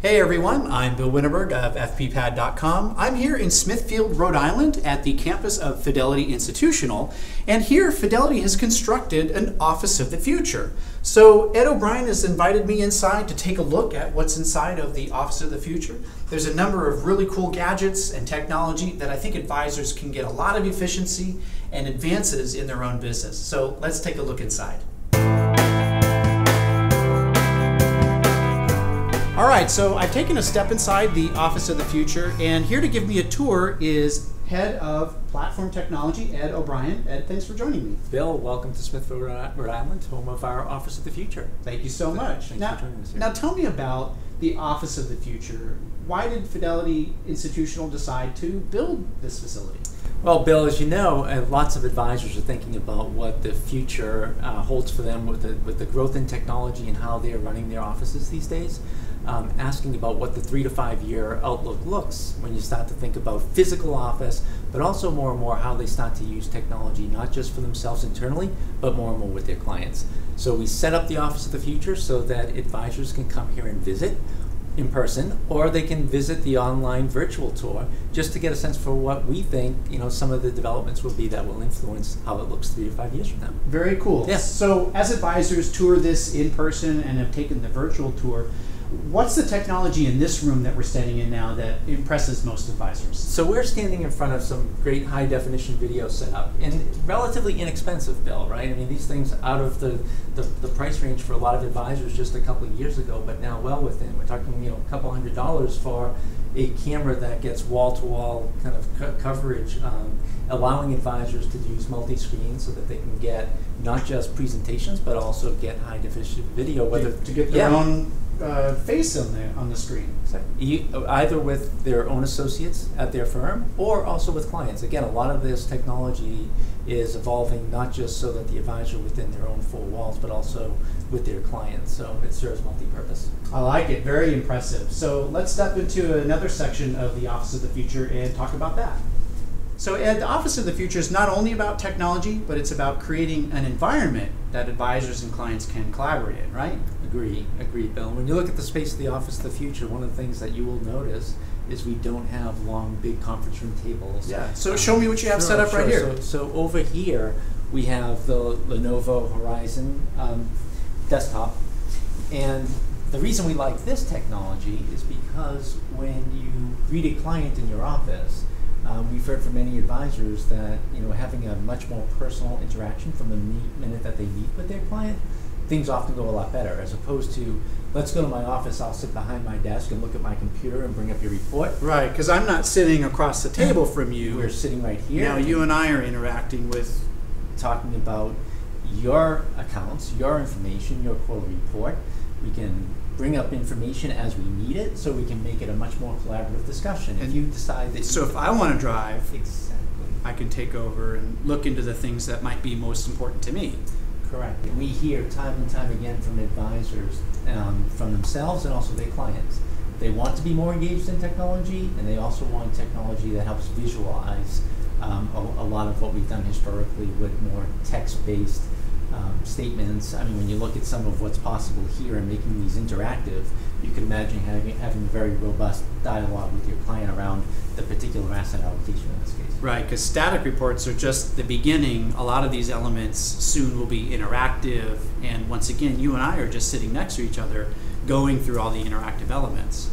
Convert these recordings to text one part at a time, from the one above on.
Hey everyone, I'm Bill Winterberg of FPPad.com. I'm here in Smithfield, Rhode Island at the campus of Fidelity Institutional, and here Fidelity has constructed an Office of the Future. So Ed O'Brien has invited me inside to take a look at what's inside of the Office of the Future. There's a number of really cool gadgets and technology that I think advisors can get a lot of efficiency and advances in their own business. So let's take a look inside. All right, so I've taken a step inside the Office of the Future, and here to give me a tour is Head of Platform Technology, Ed O'Brien. Ed, thanks for joining me. Bill, welcome to Smithfield, Rhode Island, home of our Office of the Future. Thank you so much. Thanks for joining us here. Now tell me about the Office of the Future. Why did Fidelity Institutional decide to build this facility? Well, Bill, as you know, lots of advisors are thinking about what the future holds for them with the growth in technology and how they're running their offices these days. Asking about what the 3 to 5 year outlook looks when you start to think about physical office, but also more and more how they start to use technology, not just for themselves internally, but more and more with their clients. So we set up the Office of the Future so that advisors can come here and visit in person, or they can visit the online virtual tour just to get a sense for what we think, some of the developments will be that will influence how it looks 3 to 5 years from now. Very cool. Yeah. So as advisors tour this in person and have taken the virtual tour, what's the technology in this room that we're standing in now that impresses most advisors? So we're standing in front of some great high definition video setup, and relatively inexpensive, Bill, right? I mean, these things out of the price range for a lot of advisors just a couple of years ago, but now well within. We're talking, a couple $100s for a camera that gets wall-to-wall kind of coverage, allowing advisors to use multi-screen so that they can get not just presentations, but also get high definition video. Whether to get their own face on the screen. Either with their own associates at their firm or also with clients. Again, a lot of this technology is evolving not just so that the advisor within their own four walls, but also with their clients. So it serves multi-purpose. I like it. Very impressive. So let's step into another section of the Office of the Future and talk about that. So Ed, the Office of the Future is not only about technology, but it's about creating an environment that advisors and clients can collaborate in, right? Agree, Bill. When you look at the space of the Office of the Future, one of the things that you will notice is we don't have long, big conference room tables. Yeah, so show me what you have set up right here. So over here, we have the Lenovo Horizon desktop. And the reason we like this technology is because when you greet a client in your office, we've heard from many advisors that having a much more personal interaction from the minute that they meet with their client, things often go a lot better, as opposed to, let's go to my office, I'll sit behind my desk and look at my computer and bring up your report. Right, because I'm not sitting across the table from you. We're sitting right here. Now you and I are interacting with... Talking about your accounts, your information, your quarterly report. We can bring up information as we need it, so we can make it a much more collaborative discussion. And you decide that... So if I want to drive, exactly, I can take over and look into the things that might be most important to me. Correct. We hear time and time again from advisors, from themselves and also their clients. They want to be more engaged in technology, and they also want technology that helps visualize a lot of what we've done historically with more text-based statements. I mean, when you look at some of what's possible here and making these interactive, you can imagine having a very robust dialogue with your client around the particular asset allocation in this case. Right, because static reports are just the beginning. A lot of these elements soon will be interactive, and once again, you and I are just sitting next to each other going through all the interactive elements.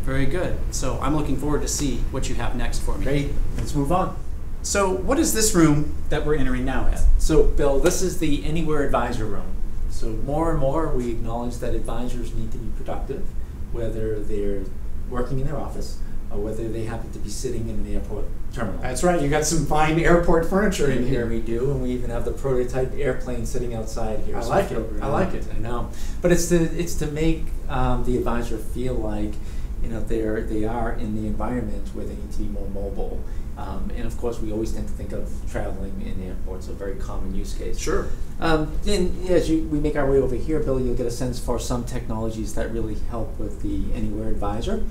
Very good. So I'm looking forward to see what you have next for me. Great. Let's move on. So what is this room that we're entering now, Ed? So, Bill, this is the Anywhere Advisor Room. So more and more we acknowledge that advisors need to be productive, whether they're working in their office or whether they happen to be sitting in an airport terminal. That's right. You got some fine airport furniture in here. We do, and we even have the prototype airplane sitting outside here. I like it. I like it. I know. But it's to make the advisor feel like they are in the environment where they need to be more mobile. And of course, we always tend to think of traveling in airports, a very common use case. Sure. And as we make our way over here, Bill, you'll get a sense for some technologies that really help with the Anywhere Advisor.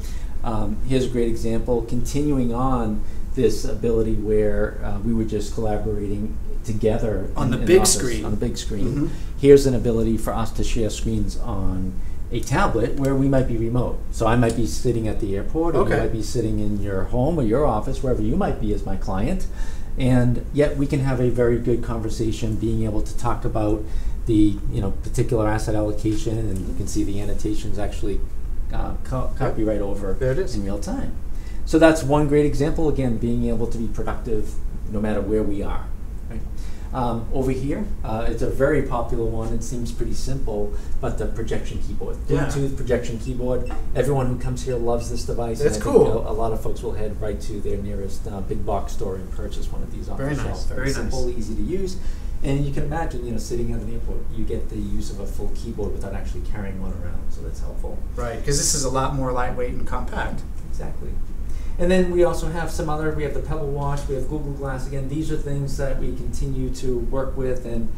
Here's a great example, continuing on this ability where we were just collaborating together on the big office, screen. On the big screen. Mm-hmm. Here's an ability for us to share screens on a tablet where we might be remote. So I might be sitting at the airport, or you might be sitting in your home or your office, wherever you might be as my client, and yet we can have a very good conversation, being able to talk about the particular asset allocation, and you can see the annotations actually copy right over there it is in real time. So that's one great example, again, being able to be productive no matter where we are. Right? Over here, it's a very popular one. It seems pretty simple, but the projection keyboard. Bluetooth projection keyboard. Everyone who comes here loves this device. That's and cool. A lot of folks will head right to their nearest big box store and purchase one of these off the shelf. Very simple, easy to use. And you can imagine, sitting at an airport, you get the use of a full keyboard without actually carrying one around, so that's helpful. Right, because this is a lot more lightweight and compact. Exactly. And then we also have we have the Pebble Wash, we have Google Glass. Again, these are things that we continue to work with, and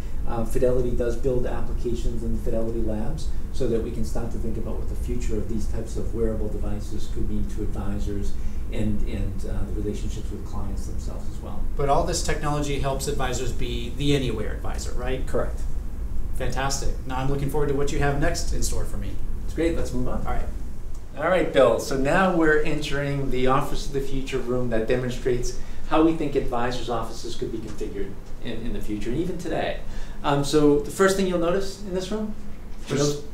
Fidelity does build applications in Fidelity Labs so that we can start to think about what the future of these types of wearable devices could mean to advisors and the relationships with clients themselves as well. But all this technology helps advisors be the anywhere advisor, right? Correct. Fantastic. Now I'm looking forward to what you have next in store for me. It's great. Let's move on. All right. All right, Bill. So now we're entering the Office of the Future room that demonstrates how we think advisors' offices could be configured in the future, and even today. So the first thing you'll notice in this room,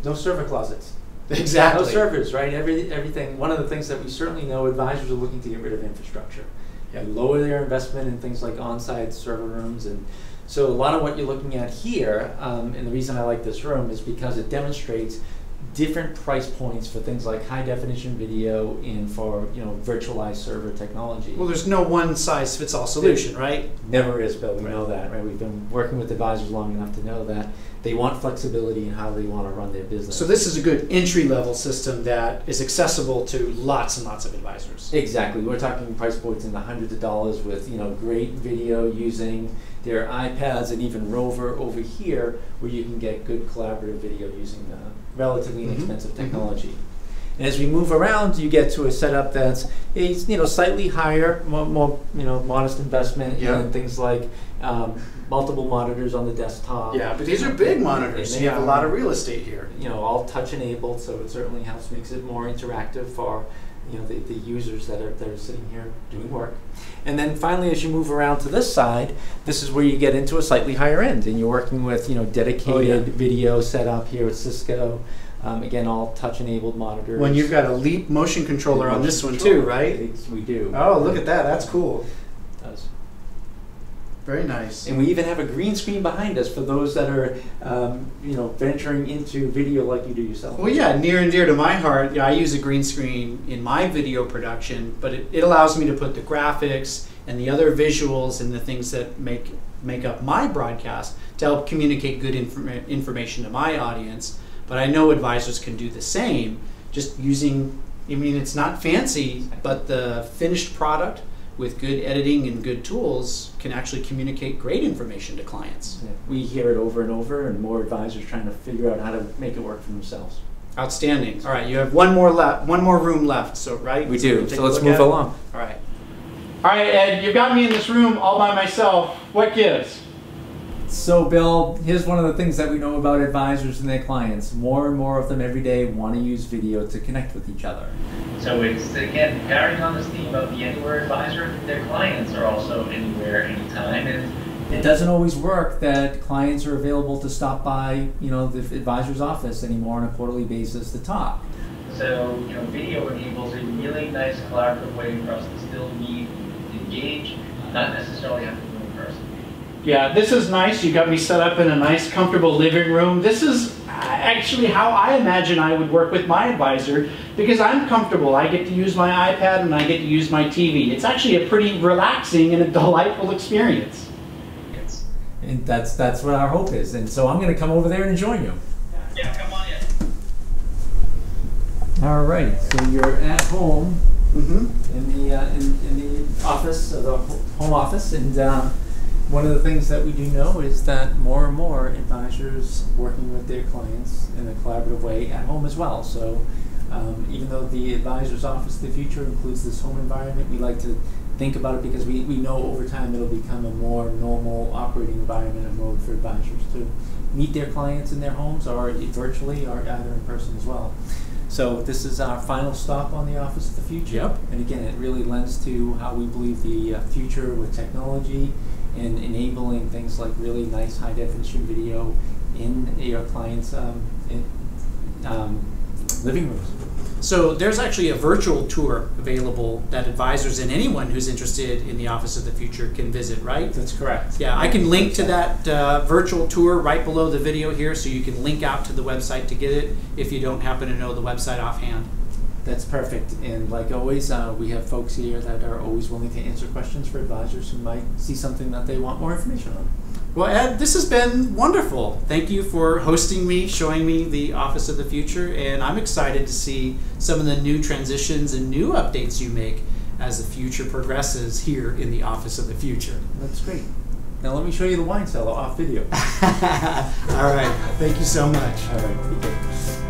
no server closets. Exactly. No servers, right? Everything. One of the things that we certainly know, advisors are looking to get rid of infrastructure. Yep. Lower their investment in things like on-site server rooms. And so a lot of what you're looking at here, and the reason I like this room is because it demonstrates different price points for things like high definition video and for virtualized server technology. Well, there's no one size fits all solution, right? Never is, Bill. We know that, right? We've been working with advisors long enough to know that they want flexibility in how they want to run their business. So this is a good entry-level system that is accessible to lots and lots of advisors. Exactly. We're talking price points in the hundreds of dollars with great video using their iPads, and even Rover over here, where you can get good collaborative video using relatively inexpensive technology. And as we move around, you get to a setup that's slightly higher, more modest investment in things like multiple monitors on the desktop. Yeah, but these are big monitors. So you have a lot of real estate here. All touch enabled, so it certainly helps, makes it more interactive for the users that are sitting here doing work. And then finally, as you move around to this side, this is where you get into a slightly higher end, and you're working with dedicated video setup here with Cisco. Again, all touch-enabled monitors. When you've got a Leap motion controller on this one too, right? We do. Oh, look at that. That's cool. It does. Very nice. And we even have a green screen behind us for those that are, venturing into video like you do yourself. Well, yeah, near and dear to my heart. I use a green screen in my video production, but it allows me to put the graphics and the other visuals and the things that make up my broadcast to help communicate good information to my audience. But I know advisors can do the same, just using, it's not fancy, but the finished product with good editing and good tools can actually communicate great information to clients. Yeah. We hear it over and over, and more advisors trying to figure out how to make it work for themselves. Outstanding. All right, you have one more room left, so right? We do, so let's move along. All right. All right, Ed, you've got me in this room all by myself. What gives? So, Bill, here's one of the things that we know about advisors and their clients. More and more of them every day want to use video to connect with each other. So it's, again, carrying on this theme of the anywhere advisor, their clients are also anywhere, anytime. And it doesn't always work that clients are available to stop by, the advisor's office anymore on a quarterly basis to talk. So, video enables a really nice collaborative way for us to still meet, engage, not necessarily have to do in person. Yeah, this is nice. You got me set up in a nice, comfortable living room. This is actually how I imagine I would work with my advisor, because I'm comfortable. I get to use my iPad and I get to use my TV. It's actually a pretty relaxing and a delightful experience. And that's what our hope is. And so I'm going to come over there and join you. Yeah, come on in. All right. So you're at home in the office, the home office, and one of the things that we do know is that more and more advisors working with their clients in a collaborative way at home as well. So even though the advisor's office of the future includes this home environment, we like to think about it, because we know over time it'll become a more normal operating environment and mode for advisors to meet their clients in their homes, or virtually, or either in person as well. So this is our final stop on the Office of the Future. Yep. And again, it really lends to how we believe the future with technology and enabling things like really nice high definition video in your clients' living rooms. So there's actually a virtual tour available that advisors and anyone who's interested in the Office of the Future can visit, right? That's correct. Yeah, I can link to that virtual tour right below the video here, so you can link out to the website to get it if you don't happen to know the website offhand. That's perfect. And like always, we have folks here that are always willing to answer questions for advisors who might see something that they want more information on. Well, Ed, this has been wonderful. Thank you for hosting me, showing me the Office of the Future, and I'm excited to see some of the new transitions and new updates you make as the future progresses here in the Office of the Future. That's great. Now let me show you the wine cellar off video. All right. Thank you so much. All right. Take care.